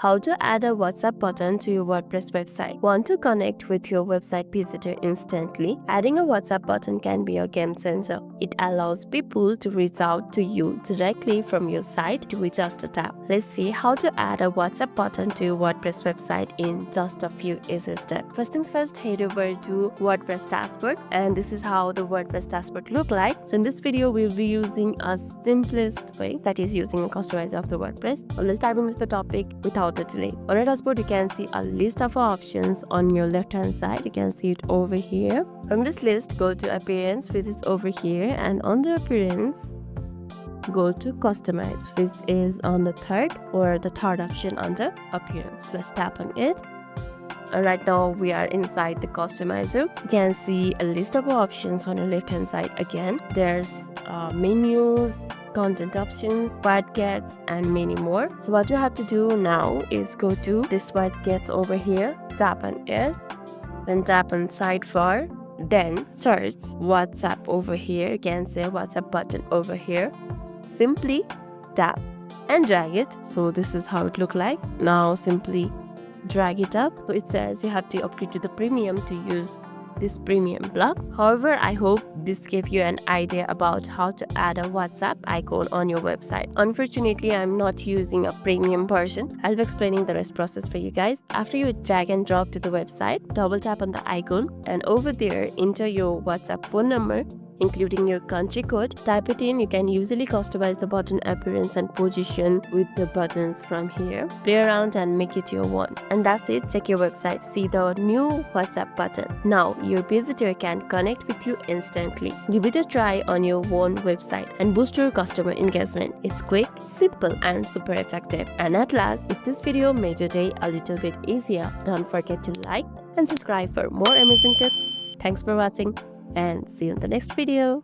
How to add a WhatsApp button to your WordPress website. Want to connect with your website visitor instantly? Adding a WhatsApp button can be a game changer. It allows people to reach out to you directly from your site with just a tap. Let's see how to add a WhatsApp button to your WordPress website in just a few easy steps. First things first, head over to WordPress dashboard, and this is how the WordPress dashboard look like. So in this video, we'll be using a simplest way, that is using a customizer of the WordPress. So let's dive into the topic without a delay. On our dashboard, you can see a list of options on your left hand side. You can see it over here. From this list, go to appearance, which is over here, and under appearance, go to customize, which is on the third option under appearance. Let's tap on it. Right now we are inside the customizer. You can see a list of options on your left hand side. Again, there's menus, content options, widgets, and many more. So what you have to do now is go to this widgets over here, tap on it, then tap on sidebar, then search WhatsApp over here. You can say WhatsApp button over here. Simply tap and drag it. So this is how it look like. Now simply drag it up. So it says you have to upgrade to the premium to use this premium block. However, I hope this gave you an idea about how to add a WhatsApp icon on your website. Unfortunately, I'm not using a premium version. I'll be explaining the rest process for you guys. After you drag and drop to the website, double tap on the icon, and over there enter your WhatsApp phone number, including your country code. Type it in. You can easily customize the button appearance and position with the buttons from here. Play around and make it your one. And that's it. Check your website. See the new WhatsApp button. Now your visitor can connect with you instantly. Give it a try on your own website and boost your customer engagement. It's quick, simple, and super effective. And at last, if this video made your day a little bit easier, don't forget to like and subscribe for more amazing tips. Thanks for watching, and see you in the next video.